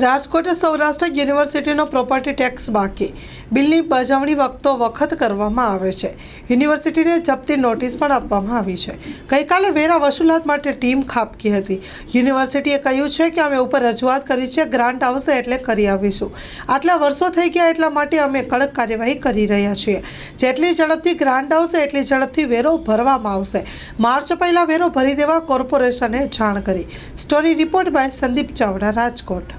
રાજકોટ સૌરાષ્ટ્ર યુનિવર્સિટીનો property tax બાકી બિલની બજાવણી વખત કરવામાં આવે છે। યુનિવર્સિટીને જપ્તી નોટિસ પણ આપવામાં આવી છે। ગઈકાલે વેરા વસૂલાત માટે ટીમ ખાબકી હતી। યુનિવર્સિટીએ કહ્યું છે કે અમે ઉપર રજૂઆત કરી છે, ગ્રાન્ટ આવશે એટલે કરી આવીશું। આટલા વર્ષો થઈ ગયા એટલા માટે અમે કડક કાર્યવાહી કરી રહ્યા છીએ। જેટલી ઝડપથી ગ્રાન્ટ આવશે એટલી ઝડપથી વેરો ભરવામાં આવશે। માર્ચ પહેલા વેરો ભરી દેવા કોર્પોરેશને જાણ કરી। Story report by Sandeep Chavda, Rajkot.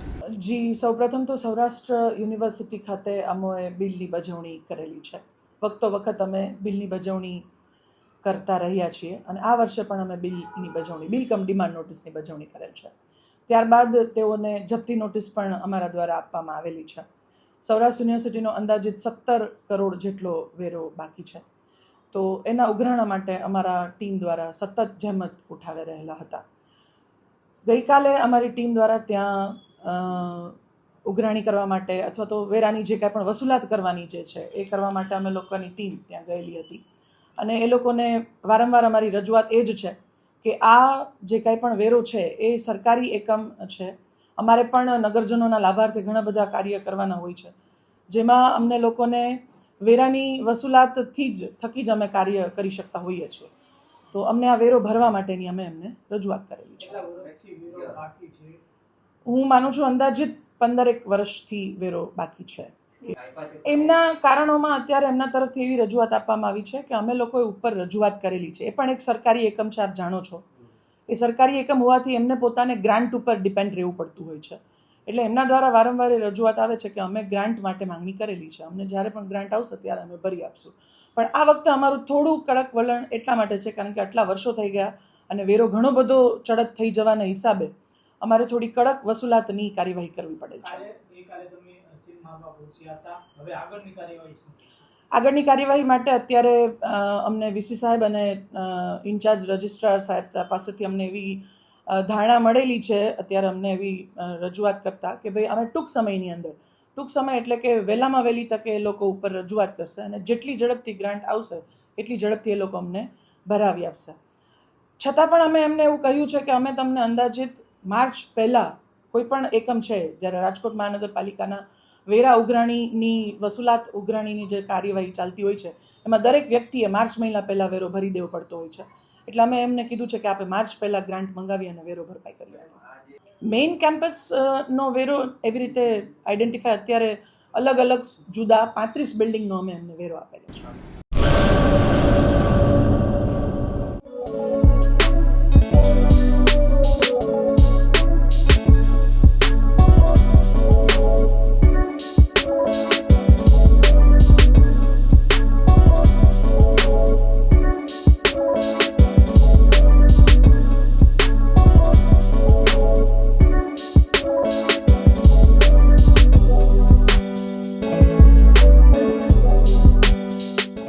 जी સૌપ્રથમ તો સૌરાષ્ટ્ર યુનિવર્સિટી ખાતે અમોએ બિલની બજવણી કરેલી છે। વખત અમે બિલની બજવણી કરતા રહ્યા છીએ અને આ વર્ષે પણ અમે બિલની બજવણી બિલ કમ ડિમાન્ડ નોટિસની બજવણી કરેલ છે। ત્યારબાદ તેઓને જપ્તી નોટિસ પણ અમારા દ્વારા આપવામાં આવેલી છે। સૌરાષ્ટ્ર યુનિવર્સિટીનો અંદાજિત 17 કરોડ જેટલો વેરો બાકી છે। તો એના ઉઘરાણા માટે અમારા ટીમ દ્વારા સતત જહેમત ઉઠાવી રહેલા હતા। ગઈકાલે અમારી ટીમ દ્વારા ત્યાં ઉઘરાણી કરવા માટે અથવા તો વેરાની જે કાંઈ પણ વસૂલાત કરવાની જે છે એ કરવા માટે અમે લોકોની ટીમ ત્યાં ગયેલી હતી અને એ લોકોને વારંવાર અમારી રજૂઆત એ જ છે કે આ જે કાંઈ પણ વેરો છે એ સરકારી એકમ છે। અમારે પણ નગરજનોના લાભાર્થે ઘણા બધા કાર્ય કરવાના હોય છે, જેમાં અમને લોકોને વેરાની વસૂલાતથી જ થકી જ અમે કાર્ય કરી શકતા હોઈએ છીએ। તો અમને આ વેરો ભરવા માટેની અમે એમને રજૂઆત કરેલી છે। હું માનું છું અંદાજિત 15 વર્ષથી વેરો બાકી છે। એમના કારણોમાં અત્યારે એમના તરફથી એવી રજૂઆત આપવામાં આવી છે કે અમે લોકોએ ઉપર રજૂઆત કરેલી છે। એ પણ એક સરકારી એકમ છે, આપ જાણો છો। એ સરકારી એકમ હોવાથી એમને પોતાને ગ્રાન્ટ ઉપર ડિપેન્ડ રહેવું પડતું હોય છે। એટલે એમના દ્વારા વારંવાર એ રજૂઆત આવે છે કે અમે ગ્રાન્ટ માટે માંગણી કરેલી છે, અમને જ્યારે પણ ગ્રાન્ટ આવશે ત્યારે અમે ભરી આપશું। પણ આ વખતે અમારું થોડું કડક વલણ એટલા માટે છે કારણ કે આટલા વર્ષો થઈ ગયા અને વેરો ઘણો બધો ચડત થઈ જવાના હિસાબે અમારે થોડી કડક વસૂલાતની કાર્યવાહી કરવી પડે છે। આગળની કાર્યવાહી માટે અત્યારે અમને વીસી સાહેબ અને ઇન્ચાર્જ રજિસ્ટ્રાર સાહેબ પાસેથી અમને એવી ધારણા મળેલી છે। અત્યારે અમને એવી રજૂઆત કરતા કે ભાઈ અમે ટૂંક સમય એટલે કે વહેલામાં વહેલી તકે એ લોકો ઉપર રજૂઆત કરશે અને જેટલી ઝડપથી ગ્રાન્ટ આવશે એટલી ઝડપથી એ લોકો અમને ભરાવી આપશે। છતાં પણ અમે એમને એવું કહ્યું છે કે અમે તમને અંદાજિત માર્ચ પહેલાં કોઈ પણ એકમ છે, જ્યારે રાજકોટ મહાનગરપાલિકાના વેરા ઉઘરાણીની વસૂલાત ઉઘરાણીની જે કાર્યવાહી ચાલતી હોય છે એમાં દરેક વ્યક્તિએ માર્ચ મહિના પહેલાં વેરો ભરી દેવો પડતો હોય છે। એટલે અમે એમને કીધું છે કે આપણે માર્ચ પહેલાં ગ્રાન્ટ મંગાવી અને વેરો ભરપાઈ કરીએ। મેઇન કેમ્પસનો વેરો એવી રીતે આઈડેન્ટિફાય અત્યારે અલગ અલગ જુદા 35 બિલ્ડિંગનો અમે એમને વેરો આપેલો છે।